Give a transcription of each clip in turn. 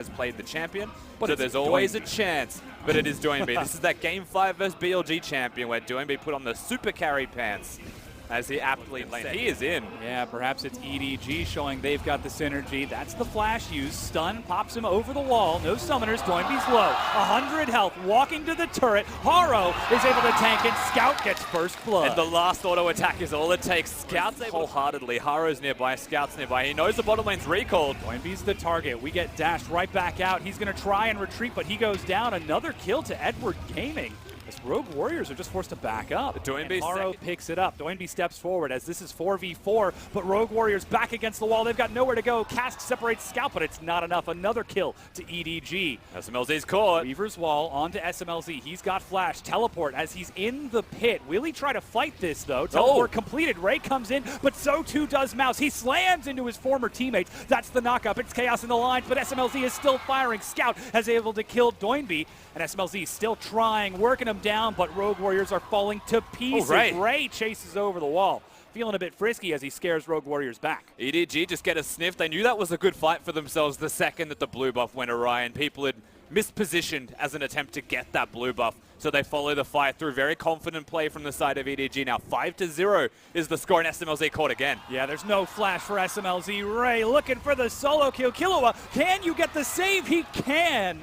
has played the champion, so there's always a chance, but it is Doinby. This is that Game 5 versus BLG champion where Doinby put on the super carry pants as he aptly said. He is in. Yeah, perhaps it's EDG showing they've got the synergy. That's the flash use. Stun pops him over the wall. No summoners. Doinby's low. 100 health. Walking to the turret. Haro is able to tank it. Scout gets first blood. And the last auto attack is all it takes. Scout's able wholeheartedly. Haro's nearby. Scout's nearby. He knows the bottom lane's recalled. Doinby's the target. We get dashed right back out. He's going to try and retreat, but he goes down. Another kill to Edward Gaming. As Rogue Warriors are just forced to back up. Doinby Haro picks it up. Doinby steps forward as this is 4v4, but Rogue Warriors back against the wall. They've got nowhere to go. Cask separates Scout, but it's not enough. Another kill to EDG. SMLZ's caught. Weaver's wall onto SMLZ. He's got flash. Teleport as he's in the pit. Will he try to fight this, though? Teleport completed. Ray comes in, but so too does Mouse. He slams into his former teammates. That's the knockup. It's chaos in the lines, but SMLZ is still firing. Scout has able to kill Doinby, and SMLZ still trying, working him down, but Rogue Warriors are falling to pieces. Ray chases over the wall, feeling a bit frisky as he scares Rogue Warriors back. EDG just get a sniff. They knew that was a good fight for themselves the second that the blue buff went awry, and people had mispositioned as an attempt to get that blue buff. So they follow the fight through. Very confident play from the side of EDG. Now 5-0 is the score, and SMLZ caught again. Yeah, there's no flash for SMLZ. Ray looking for the solo kill. Killua, can you get the save? He can.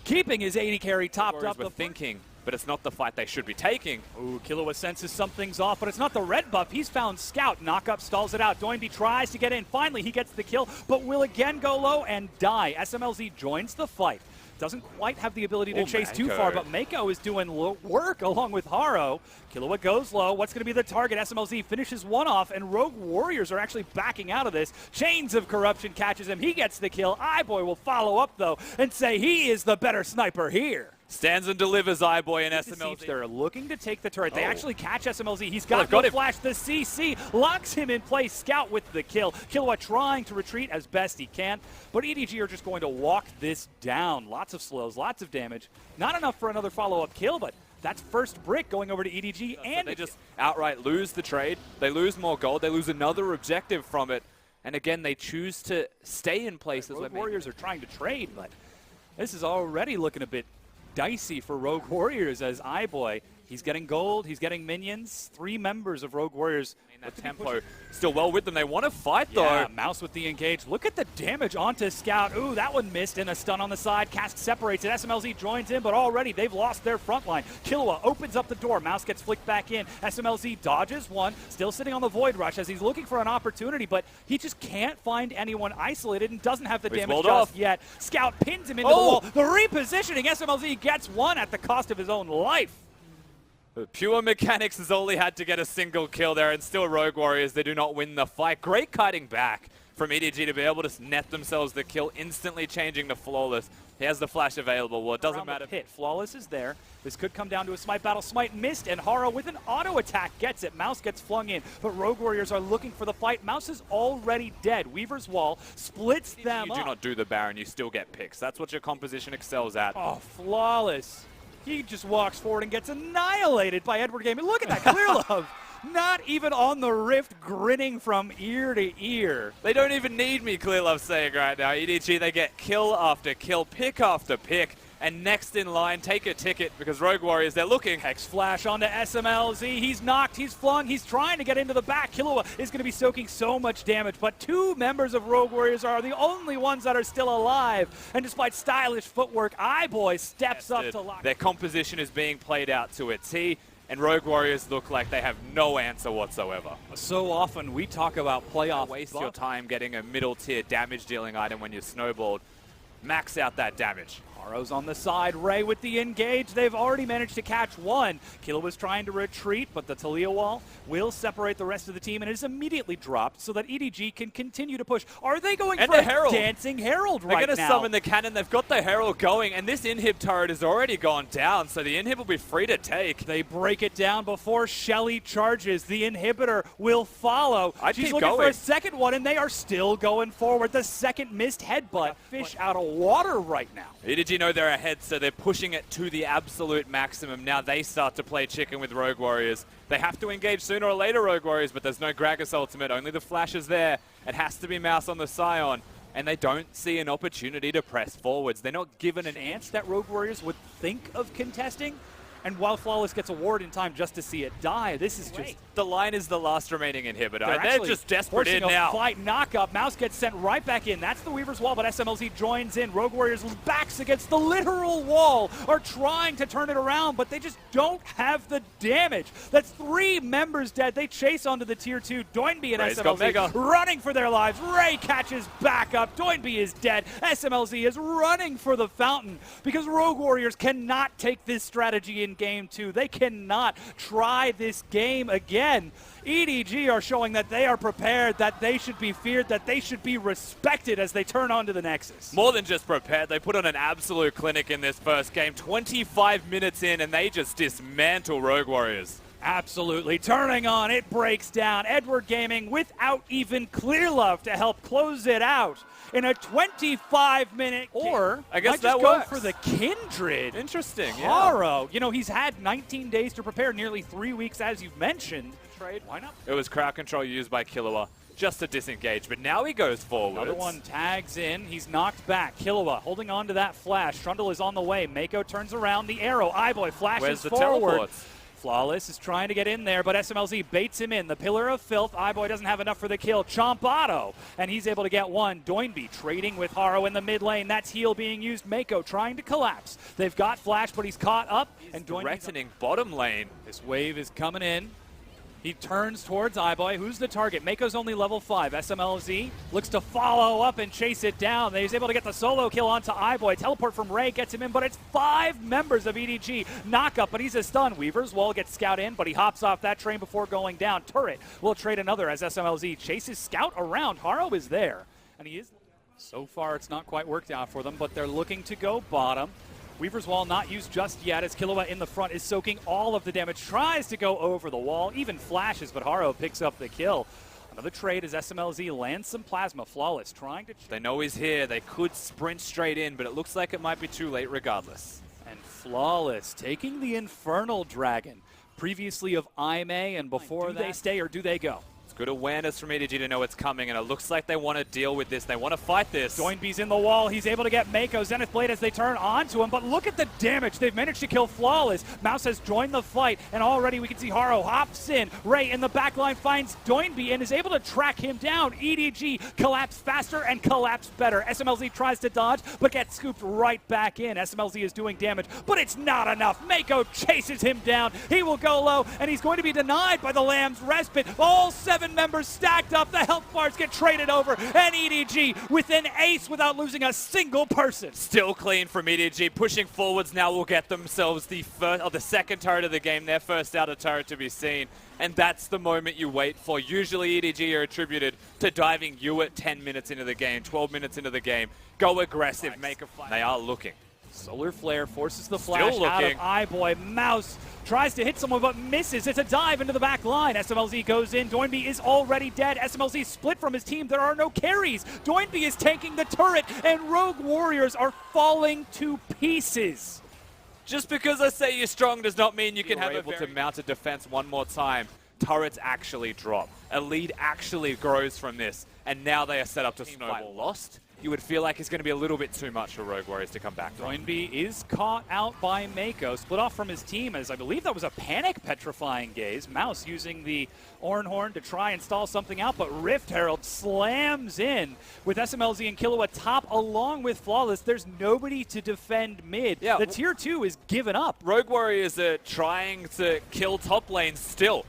Keeping his 80 carry topped up. The thinking, but it's not the fight they should be taking. Ooh, Killua senses something's off, but it's not the red buff. He's found Scout. Knockup stalls it out. Doinby tries to get in. Finally, he gets the kill, but will again go low and die. SMLZ joins the fight. Doesn't quite have the ability to chase too far, but Mako is doing work along with Haro. Killua goes low. What's going to be the target? SMLZ finishes one off, and Rogue Warriors are actually backing out of this. Chains of Corruption catches him. He gets the kill. iBoy will follow up, though, and say he is the better sniper here. Stands and delivers iBoy and SMLZ. They're looking to take the turret. They actually catch SMLZ. He's got no flash. The CC locks him in place. Scout with the kill. Killua trying to retreat as best he can, but EDG are just going to walk this down. Lots of slows, lots of damage. Not enough for another follow-up kill, but that's first brick going over to EDG. And they just outright lose the trade. They lose more gold. They lose another objective from it. And again, they choose to stay in place. Rogue Warriors are trying to trade, but this is already looking a bit dicey for Rogue Warriors as iBoy. He's getting gold, he's getting minions. 3 members of Rogue Warriors. That tempo still well with them. They want to fight, though. Yeah, Mouse with the engage. Look at the damage onto Scout. Ooh, that one missed, and a stun on the side. Cask separates it. SMLZ joins in, but already they've lost their front line. Killua opens up the door. Mouse gets flicked back in. SMLZ dodges one, still sitting on the Void Rush as he's looking for an opportunity, but he just can't find anyone isolated and doesn't have the damage just yet. Scout pins him into the wall. The repositioning. SMLZ gets one at the cost of his own life. Pure mechanics has only had to get a single kill there, and still Rogue Warriors, they do not win the fight. Great kiting back from EDG to be able to net themselves the kill, instantly changing to Flawless. He has the flash available. Well, it doesn't matter. Pit. Flawless is there. This could come down to a smite battle. Smite missed, and Haro with an auto attack gets it. Mouse gets flung in, but Rogue Warriors are looking for the fight. Mouse is already dead. Weaver's wall splits them up. You do not do the Baron, you still get picks. That's what your composition excels at. Oh, Flawless. He just walks forward and gets annihilated by Edward Gaming. Look at that, Clearlove. Not even on the rift, grinning from ear to ear. They don't even need me, Clearlove saying right now. EDG, they get kill after kill, pick after pick. And next in line, take a ticket, because Rogue Warriors, they're looking. Hex flash onto SMLZ. He's knocked, he's flung, he's trying to get into the back. Killua is going to be soaking so much damage, but 2 members of Rogue Warriors are the only ones that are still alive. And despite stylish footwork, iBoy steps up to lock. Their composition is being played out to a T, and Rogue Warriors look like they have no answer whatsoever. So often we talk about playoff. Waste your time getting a middle tier damage dealing item when you're snowballed. Max out that damage. Haro's on the side. Ray with the engage. They've already managed to catch one. Killua was trying to retreat, but the Talia wall will separate the rest of the team, and it is immediately dropped so that EDG can continue to push. Are they going for a Dancing Herald right now? They're going to summon the cannon. They've got the Herald going, and this inhib turret has already gone down, so the inhib will be free to take. They break it down before Shelly charges. The inhibitor will follow. She's looking for a second one, and they are still going forward. The second missed headbutt. Fish out of water right now. EDG know they're ahead, so they're pushing it to the absolute maximum. Now they start to play chicken with Rogue Warriors. They have to engage sooner or later, Rogue Warriors, but there's no Gragas ultimate. Only the flash is there. It has to be Mouse on the Scion. and they don't see an opportunity to press forwards. They're not given an Chance that Rogue Warriors would think of contesting. And while Flawless gets a ward in time just to see it die, this is just... The line is the last remaining inhibitor, and they're just desperate in now. now. Fight knock-up. Mouse gets sent right back in. That's the Weaver's Wall, but SMLZ joins in. Rogue Warriors backs against the literal wall, are trying to turn it around, but they just don't have the damage. That's 3 members dead. They chase onto the tier 2. Doinby and Ray's got Mega. running for their lives. Ray catches back up. Doinby is dead. SMLZ is running for the fountain because Rogue Warriors cannot take this strategy in game 2. They cannot try this game again. EDG are showing that they are prepared, that they should be feared, that they should be respected as they turn on to the Nexus. More than just prepared, they put on an absolute clinic in this first game. 25 minutes in, and they just dismantle Rogue Warriors. Absolutely. Turning on, it breaks down. Edward Gaming without even Clear Love to help close it out in a 25-minute Or, I guess might that just works. go for the Kindred. Interesting, yeah. Haro. You know, he's had 19 days to prepare, nearly 3 weeks, as you've mentioned. Trade, why not? It was crowd control used by Killua just to disengage, but now he goes forward. Another one tags in. He's knocked back. Killua holding on to that flash. Trundle is on the way. Mako turns around. The arrow. Eyeboy flashes Where's the forward. teleports? Flawless is trying to get in there, but SMLZ baits him in. The Pillar of Filth. Eyeboy doesn't have enough for the kill. Chompado, and he's able to get one. Doinby trading with Haro in the mid lane. That's heal being used. Mako trying to collapse. They've got Flash, but he's caught up. And Doinby's threatening bottom lane. This wave is coming in. He turns towards Eyeboy. Who's the target? Mako's only level 5. SMLZ looks to follow up and chase it down. He's able to get the solo kill onto Eyeboy. Teleport from Ray gets him in, but it's 5 members of EDG. Knock up, but he's a stun. Weaver's Wall gets Scout in, but he hops off that train before going down. Turret will trade another as SMLZ chases Scout around. Haro is there, and he is. So far, it's not quite worked out for them, but they're looking to go bottom. Weaver's Wall not used just yet as Killua in the front is soaking all of the damage. Tries to go over the wall, even flashes, but Haro picks up the kill. Another trade as SMLZ lands some plasma. Flawless trying to... They know he's here. They could sprint straight in, but it looks like it might be too late regardless. And Flawless taking the Infernal Dragon. Previously of Aime, and before that... Do they stay or do they go? Good awareness from EDG to know it's coming, and it looks like they want to deal with this. They want to fight this. Doinby's in the wall. He's able to get Mako. Zenith Blade as they turn onto him, but look at the damage. They've managed to kill Flawless. Mouse has joined the fight, and already we can see Haro hops in. Ray in the backline finds Doinby and is able to track him down. EDG collapse faster and collapse better. SMLZ tries to dodge, but gets scooped right back in. SMLZ is doing damage, but it's not enough. Mako chases him down. He will go low, and he's going to be denied by the Lamb's Respite. All 7 members stacked up. The health bars get traded over, and EDG with an ace without losing a single person. Still clean from EDG. Pushing forwards now will get themselves the first or the second turret of the game, their first outer turret to be seen. And that's the moment you wait for. Usually EDG are attributed to diving you at 10 minutes into the game, 12 minutes into the game. Go aggressive, make a fight. They are looking. Solar Flare forces the flash out of Eyeboy. Mouse tries to hit someone but misses. It's a dive into the back line. SMLZ goes in. Doinby is already dead. SMLZ split from his team. There are no carries. Doinby is taking the turret, and Rogue Warriors are falling to pieces. Just because I say you're strong does not mean you can have able to mount a defense one more time. Turrets actually drop. A lead actually grows from this, and now they are set up to snowball. Lost. You would feel like it's going to be a little bit too much for Rogue Warriors to come back from. Doinby is caught out by Mako, split off from his team as I believe that was a panic petrifying gaze. Mouse using the Oranhorn to try and stall something out, but Rift Herald slams in with SMLZ and Killua top along with Flawless. There's nobody to defend mid. Yeah, the tier 2 is given up. Rogue Warriors are trying to kill top lane still.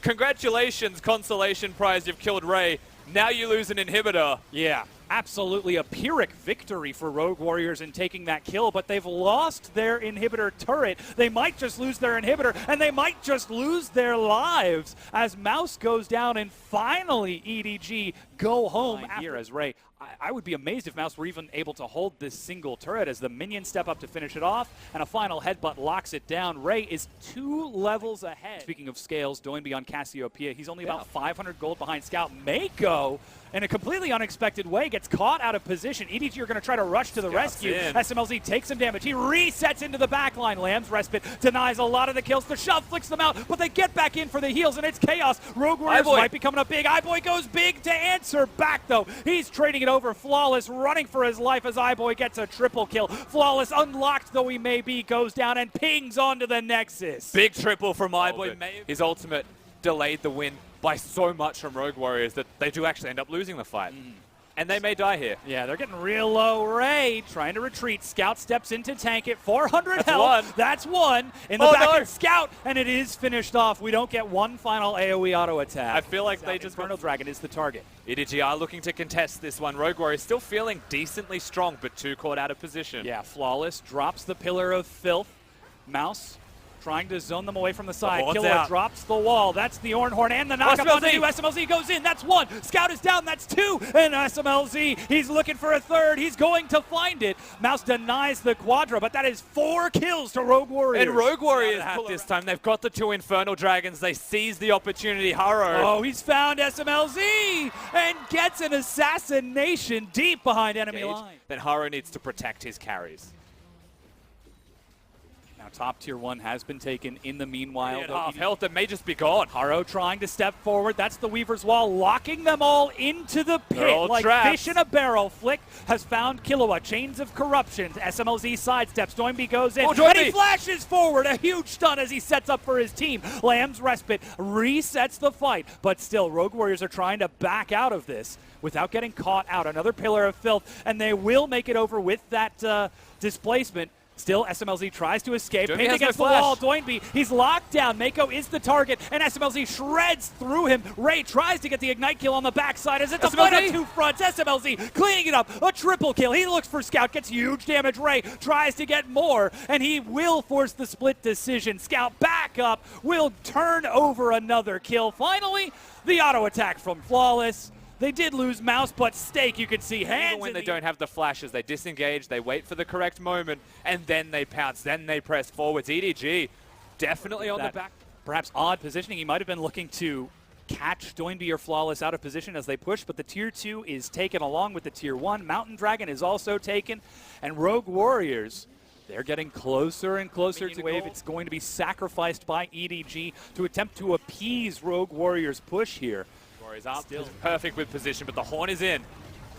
Congratulations, consolation prize, you've killed Ray. Now you lose an inhibitor. Yeah. Absolutely a Pyrrhic victory for Rogue Warriors in taking that kill, but they've lost their inhibitor turret. They might just lose their inhibitor, and they might just lose their lives as Mouse goes down, and finally EDG go home here as Ray. I would be amazed if Mouse were even able to hold this single turret as the minions step up to finish it off, and a final headbutt locks it down. Ray is 2 levels ahead. Speaking of scales, Doinby on Cassiopeia, he's only about 500 gold behind Scout. Mako, in a completely unexpected way, gets caught out of position. EDG are going to try to rush to the rescue. SMLZ takes some damage. He resets into the backline. Lamb's Respite denies a lot of the kills. The shove flicks them out, but they get back in for the heals, and it's chaos. Rogue Warriors might be coming up big. Eyeboy goes big to answer back, though. He's trading it over. Flawless running for his life as iBoy gets a triple kill. Flawless, unlocked though he may be, goes down and pings onto the Nexus. Big triple from iBoy. His ultimate delayed the win by so much from Rogue Warriors that they do actually end up losing the fight. And they may die here. Yeah, they're getting real low. Ray trying to retreat. Scout steps in to tank it. 400 That's health. one. That's one. In the back of Scout, and it is finished off. We don't get one final AoE auto attack. I feel like they just... Inferno Dragon is the target. EDG are looking to contest this one. Rogue Warriors still feeling decently strong, but too caught out of position. Yeah, Flawless drops the Pillar of Filth. Mouse trying to zone them away from the side. Killer drops the wall. That's the Ornhorn and the knockup onto two. SMLZ goes in. That's one. Scout is down. That's two. And SMLZ, he's looking for a third. He's going to find it. Mouse denies the Quadra, but that is 4 kills to Rogue Warriors. And Rogue Warriors this time. They've got the 2 Infernal Dragons. They seize the opportunity. Haro. Oh, he's found SMLZ and gets an assassination deep behind enemy line. Then Haro needs to protect his carries. Top tier 1 has been taken in the meanwhile. Half health, it may just be gone. Haro trying to step forward. That's the Weaver's Wall, locking them all into the pit like fish in a barrel. Flick has found Killua. Chains of Corruption. SMLZ sidesteps. Doinby goes in. And he flashes forward. A huge stun as he sets up for his team. Lamb's Respite resets the fight. But still, Rogue Warriors are trying to back out of this without getting caught out. Another Pillar of Filth, and they will make it over with that displacement. Still, SMLZ tries to escape. Pinned against the wall. Doinby, he's locked down. Mako is the target, and SMLZ shreds through him. Ray tries to get the Ignite kill on the backside as it's a fight on 2 fronts. SMLZ cleaning it up. A triple kill. He looks for Scout, gets huge damage. Ray tries to get more, and he will force the split decision. Scout back up, will turn over another kill. Finally, the auto attack from Flawless. They did lose Mouse, but Stake, you can see hands. Even when they don't have the flashes, they disengage, they wait for the correct moment, and then they pounce, then they press forwards. EDG definitely on the back. Perhaps odd positioning. He might have been looking to catch Doinby or Flawless out of position as they push, but the tier 2 is taken along with the tier 1. Mountain Dragon is also taken, and Rogue Warriors, they're getting closer and closer to wave. It's going to be sacrificed by EDG to attempt to appease Rogue Warriors' push here. Still perfect with position, but the horn is in.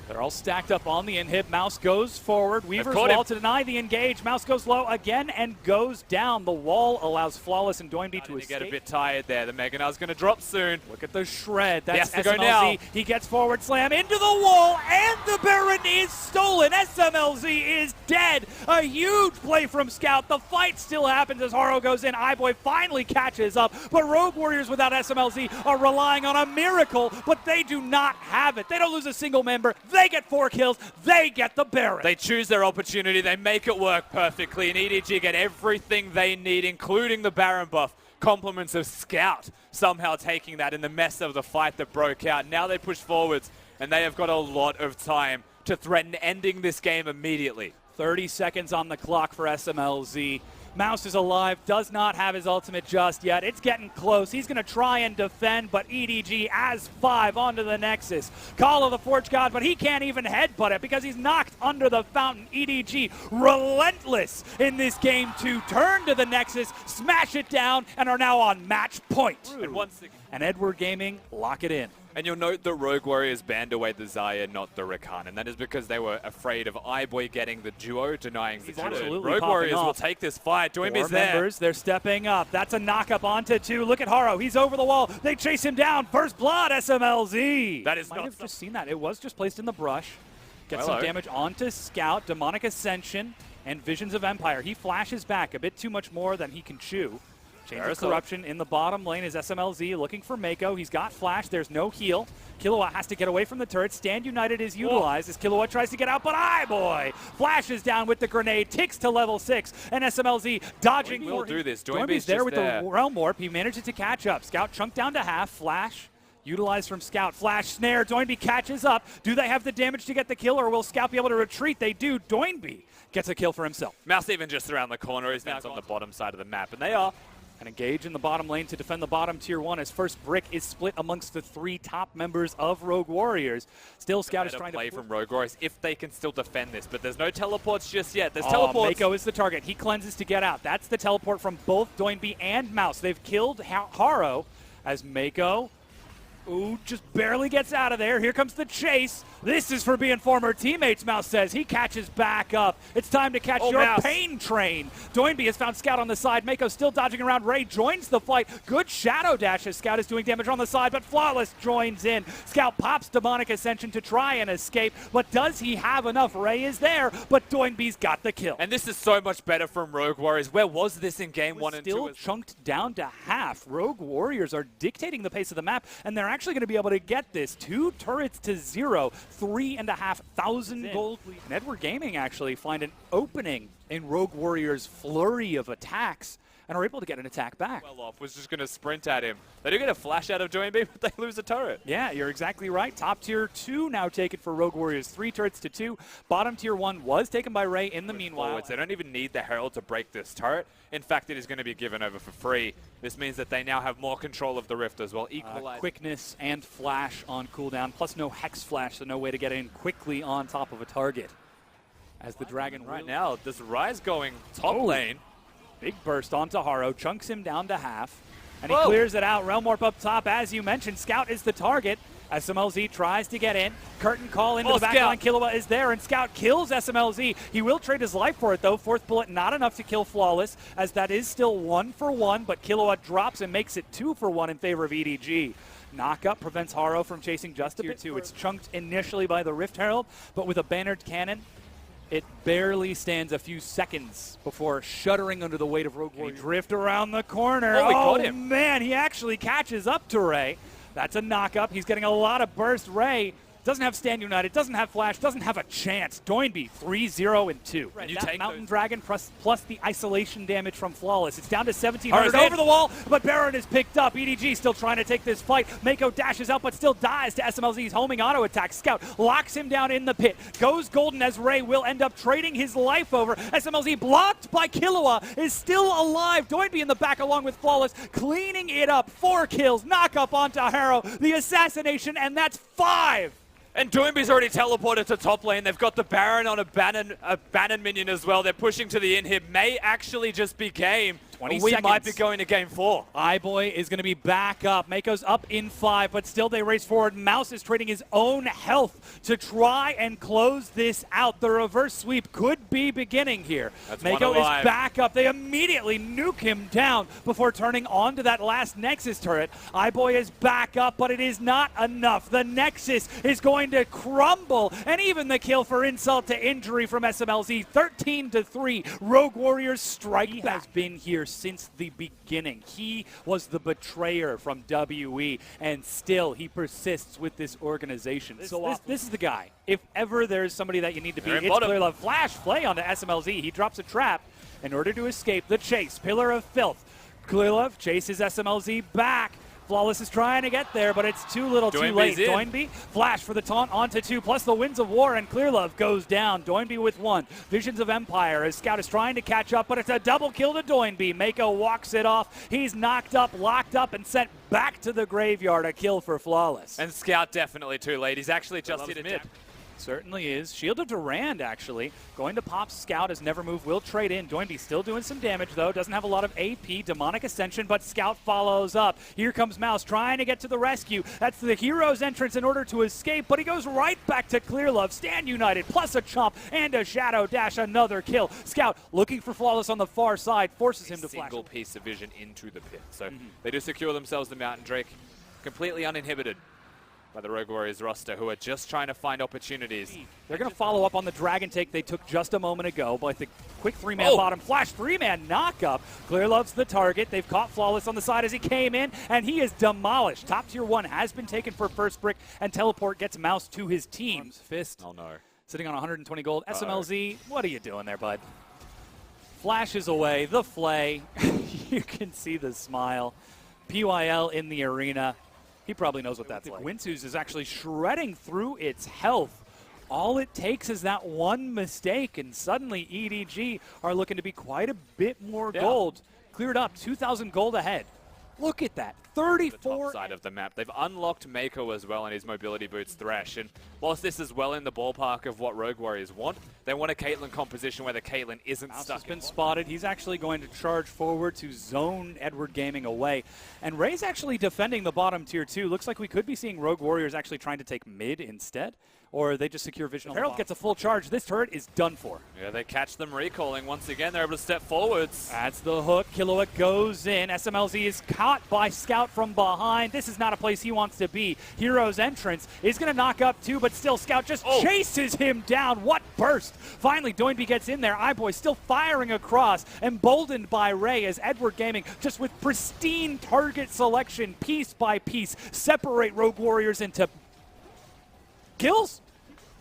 They're all stacked up on the inhib. Mouse goes forward. Weaver's Wall to deny the engage. Mouse goes low again and goes down. The wall allows Flawless and Doinby to escape. Get a bit tired there. The Meganar's going to drop soon. Look at the shred. That's SMLZ. Go now. He gets forward slam into the wall, and the Baron is stolen. SMLZ is dead. A huge play from Scout. The fight still happens as Haro goes in. iBoy finally catches up, but Rogue Warriors without SMLZ are relying on a miracle, but they do not have it. They don't lose a single member. They get 4 kills. They get the Baron. They choose their opportunity. They make it work perfectly. And EDG get everything they need, including the Baron buff. Compliments of Scout somehow taking that in the mess of the fight that broke out. Now they push forwards, and they have got a lot of time to threaten ending this game immediately. 30 seconds on the clock for SMLZ. Mouse is alive, does not have his ultimate just yet. It's getting close. He's going to try and defend, but EDG as 5 onto the Nexus. Call of the Forge God, but he can't even headbutt it because he's knocked under the fountain. EDG relentless in this game to turn to the Nexus, smash it down, and are now on match point. And Edward Gaming lock it in. And you'll note that Rogue Warriors banned away the Zarya, not the Rakan. And that is because they were afraid of iBoy getting the duo, denying the duo. Rogue Warriors will take this fight. Doinby's there. Members, they're stepping up. That's a knock-up onto 2. Look at Haro. He's over the wall. They chase him down. First blood, SMLZ. That is Might have just seen that. It was just placed in the brush. Gets some damage onto Scout, Demonic Ascension, and Visions of Empire. He flashes back a bit too much more than he can chew. Chains of Corruption in the bottom lane is SMLZ looking for Mako. He's got flash. There's no heal. Killua has to get away from the turret. Stand United is utilized as Killua tries to get out, but iBoy flashes down with the grenade, ticks to level 6, and SMLZ dodging. We'll do this. Doinby's there with the Realm Warp. He manages to catch up. Scout chunked down to half. Flash utilized from Scout. Flash snare. Doinby catches up. Do they have the damage to get the kill, or will Scout be able to retreat? They do. Doinby gets a kill for himself. Mouse even just around the corner. He's now on the bottom side of the map, and they are. And engage in the bottom lane to defend the bottom tier 1 as first brick is split amongst the 3 top members of Rogue Warriors. Still, Scout is trying to play from Rogue Warriors if they can still defend this, but there's no teleports just yet. There's teleports. Mako is the target. He cleanses to get out. That's the teleport from both Doinby and Mouse. They've killed Haro as Mako Ooh, just barely gets out of there. Here comes the chase. This is for being former teammates, Mouse says. He catches back up. It's time to catch your Mouse. pain train. Doinby has found Scout on the side. Mako still dodging around. Ray joins the fight. Good shadow dash as Scout is doing damage on the side, but Flawless joins in. Scout pops Demonic Ascension to try and escape, but does he have enough? Ray is there, but Doinby's got the kill. And this is so much better from Rogue Warriors. Where was this in game 1 and 2? Still chunked down to half. Rogue Warriors are dictating the pace of the map, and they're actually going to be able to get this. 2 turrets to 0, 3,500 gold. And Edward Gaming actually find an opening in Rogue Warriors' flurry of attacks and are able to get an attack back. Well off, was just going to sprint at him. They do get a flash out of Doinby, but they lose a turret. Yeah, you're exactly right. Top tier 2 now taken for Rogue Warriors, 3 turrets to 2. Bottom tier 1 was taken by Ray in the meanwhile. Forwards. They don't even need the Herald to break this turret. In fact, it is going to be given over for free. This means that they now have more control of the Rift as well. Quickness and flash on cooldown, plus no Hex Flash, so no way to get in quickly on top of a target. As the Dragon right now, this Rise going top lane. Big burst onto Haro, chunks him down to half, and he clears it out. Realm Warp up top, as you mentioned. Scout is the target. SMLZ tries to get in. Curtain call into the backline. Killua is there, and Scout kills SMLZ. He will trade his life for it, though. Fourth bullet not enough to kill Flawless, as that is still 1 for 1, but Killua drops and makes it 2 for 1 in favor of EDG. Knockup prevents Haro from chasing just a bit. It's chunked initially by the Rift Herald, but with a bannered cannon, it barely stands a few seconds before shuddering under the weight of Rogue Warrior. Drift around the corner. Oh, we caught him. Man, he actually catches up to Ray. That's a knockup. He's getting a lot of burst. Ray doesn't have Stand United, doesn't have Flash, doesn't have a chance. Doinby 3-0 and 2. And you that take Mountain those. Dragon plus the isolation damage from Flawless. It's down to 1,700 over the wall, but Baron is picked up. EDG still trying to take this fight. Mako dashes out, but still dies to SMLZ's homing auto attack. Scout locks him down in the pit. Goes golden as Ray will end up trading his life over. SMLZ blocked by Killua is still alive. Doinby in the back along with Flawless, cleaning it up. 4 kills, knock up onto Haro, the assassination, and that's 5. And Doinby's already teleported to top lane. They've got the Baron on a Bannon minion as well. They're pushing to the inhib. May actually just be game. 20 we seconds. might be going to game 4. iBoy is going to be back up. Mako's up in 5, but still they race forward. Mouse is trading his own health to try and close this out. The reverse sweep could be beginning here. That's Mako one alive. is back up. They immediately nuke him down before turning on to that last Nexus turret. iBoy is back up, but it is not enough. The Nexus is going to crumble, and even the kill for insult to injury from SMLZ. 13-3. Rogue Warriors strike back. He has been here since the beginning. He was the betrayer from WE, and still he persists with this organization. This is the guy. If ever there's somebody that you need to beat, it's Clearlove. Flash play onto SMLZ. He drops a trap in order to escape the chase. Pillar of Filth. Clearlove chases SMLZ back. Flawless is trying to get there, but it's too little, too late. Doinby, flash for the taunt onto 2, plus the Winds of War, and Clearlove goes down. Doinby with 1. Visions of Empire as Scout is trying to catch up, but it's a double kill to Doinby. Mako walks it off. He's knocked up, locked up, and sent back to the graveyard. A kill for Flawless. And Scout definitely too late. He's actually just hit a mid. Certainly is. Shield of Durand, actually. Going to pop Scout as Never Move will trade in. Doinby still doing some damage, though. Doesn't have a lot of AP. Demonic Ascension, but Scout follows up. Here comes Mouse trying to get to the rescue. That's the hero's entrance in order to escape, but he goes right back to Clearlove. Stand United, plus a chomp and a Shadow Dash. Another kill. Scout looking for Flawless on the far side. Forces him to flash. Single piece of vision into the pit. So they do secure themselves the Mountain Drake. Completely uninhibited by the Rogue Warriors roster, who are just trying to find opportunities. They're going to follow up on the Dragon take they took just a moment ago, but the quick 3-man bottom flash, 3-man knockup. Clearlove's the target. They've caught Flawless on the side as he came in, and he is demolished. Top tier 1 has been taken for first brick, and Teleport gets Mouse to his team. Fist. Oh no. Sitting on 120 gold. SMLZ, what are you doing there, bud? Flashes away, the flay. You can see the smile. PYL in the arena. He probably knows what that's like. Winsus is actually shredding through its health. All it takes is that one mistake, and suddenly EDG are looking to be quite a bit more gold. Cleared up, 2,000 gold ahead. Look at that. The 34. top side of the map. They've unlocked Mako as well in his mobility boots Thresh. And whilst this is well in the ballpark of what Rogue Warriors want, they want a Caitlyn composition where the Caitlyn isn't Mouse stuck. has been spotted. He's actually going to charge forward to zone Edward Gaming away. And Ray's actually defending the bottom tier 2. Looks like we could be seeing Rogue Warriors actually trying to take mid instead. Or they just secure vision. Herald gets a full charge. This turret is done for. Yeah, they catch them recalling. Once again, they're able to step forwards. That's the hook. Killua goes in. SMLZ is caught by Scout from behind. This is not a place he wants to be. Hero's entrance is going to knock up too, but still Scout just chases him down. What burst. Finally, Doinby gets in there. iBoy still firing across, emboldened by Ray as Edward Gaming, just with pristine target selection, piece by piece, separate Rogue Warriors into kills?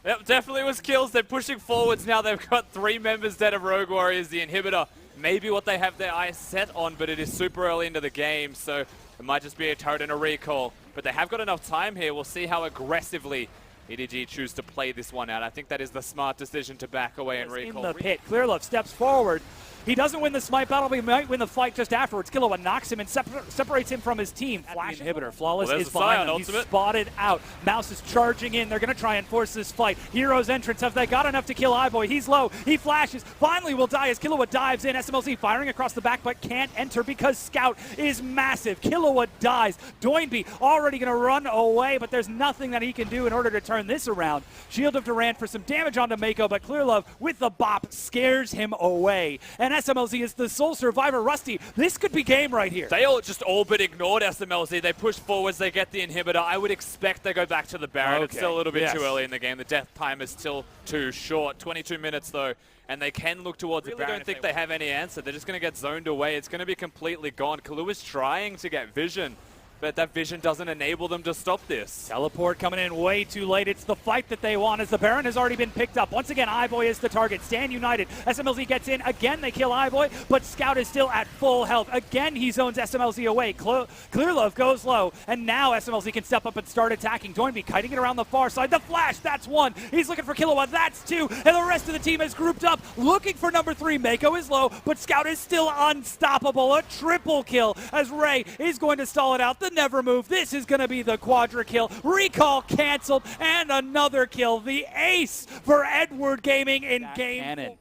Yep, definitely was kills. They're pushing forwards now. They've got 3 members dead of Rogue Warriors. The inhibitor, maybe what they have their eyes set on, but it is super early into the game, so it might just be a turret and a recall. But they have got enough time here. We'll see how aggressively EDG choose to play this one out. I think that is the smart decision to back away and recall. In the pit, Clearlove steps forward. He doesn't win the smite battle, but he might win the fight just afterwards. Killua knocks him and separates him from his team. Flash inhibitor. Flawless is behind him. He's spotted out. Mouse is charging in. They're going to try and force this fight. Hero's entrance. Have they got enough to kill iBoy? He's low. He flashes. Finally will die as Killua dives in. SMLZ firing across the back, but can't enter because Scout is massive. Killua dies. Doinby already going to run away, but there's nothing that he can do in order to turn this around. Shield of Durant for some damage onto Mako, but Clearlove with the bop scares him away. And SMLZ is the sole survivor. Rusty, this could be game right here. They all but ignored SMLZ. They push forwards, they get the inhibitor. I would expect they go back to the Baron. It's still a little bit too early in the game. The death time is still too short. 22 minutes though, and they can look towards the Baron. I don't think they have any answer. They're just going to get zoned away. It's going to be completely gone. Kalua's trying to get vision, but that vision doesn't enable them to stop this. Teleport coming in way too late. It's the fight that they want as the Baron has already been picked up. Once again, iBoy is the target. Stand united. SMLZ gets in. Again, they kill iBoy, but Scout is still at full health. Again, he zones SMLZ away. Clearlove goes low, and now SMLZ can step up and start attacking. Doinby kiting it around the far side. The flash, that's 1. He's looking for Killua, that's 2. And the rest of the team is grouped up, looking for number 3. Mako is low, but Scout is still unstoppable. A triple kill as Ray is going to stall it out. The never move. This is going to be the quadra kill. Recall canceled, and another kill. The ace for Edward Gaming in game. Cannon.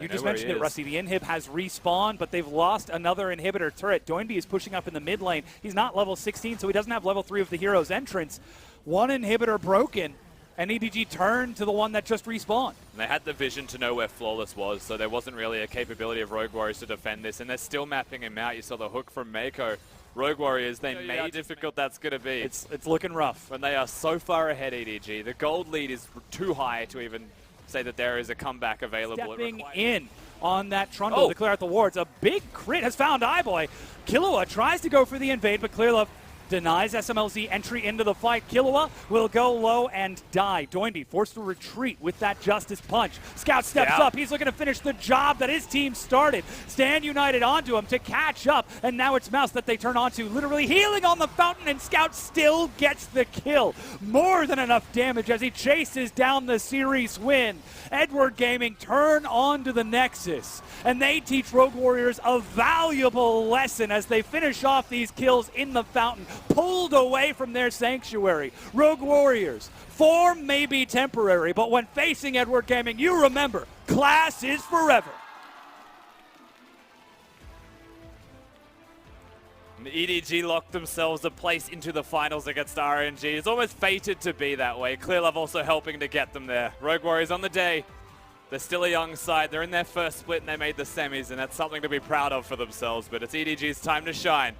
You just mentioned it, Rusty. The inhib has respawned, but they've lost another inhibitor turret. Doinby is pushing up in the mid lane. He's not level 16, so he doesn't have level 3 of the hero's entrance. 1 inhibitor broken, and EDG turned to the one that just respawned. And they had the vision to know where Flawless was, so there wasn't really a capability of Rogue Warriors to defend this, and they're still mapping him out. You saw the hook from Mako. Rogue Warriors, they made how difficult that's going to be. It's looking rough. When they are so far ahead, EDG. The gold lead is too high to even say that there is a comeback available. Stepping in on that Trundle to clear out the wards. A big crit has found iBoy. Killua tries to go for the invade, but Clearlove denies SMLZ entry into the fight. Killua will go low and die. Doinby forced to retreat with that Justice Punch. Scout steps up. He's looking to finish the job that his team started. Stand united onto him to catch up, and now it's Mouse that they turn onto, literally healing on the fountain, and Scout still gets the kill. More than enough damage as he chases down the series win. Edward Gaming turn on to the Nexus, and they teach Rogue Warriors a valuable lesson as they finish off these kills in the fountain, pulled away from their sanctuary. Rogue Warriors, form may be temporary, but when facing Edward Gaming, you remember, class is forever. And EDG locked themselves a place into the finals against RNG. It's almost fated to be that way. Clearlove also helping to get them there. Rogue Warriors on the day. They're still a young side. They're in their first split and they made the semis, and that's something to be proud of for themselves. But it's EDG's time to shine.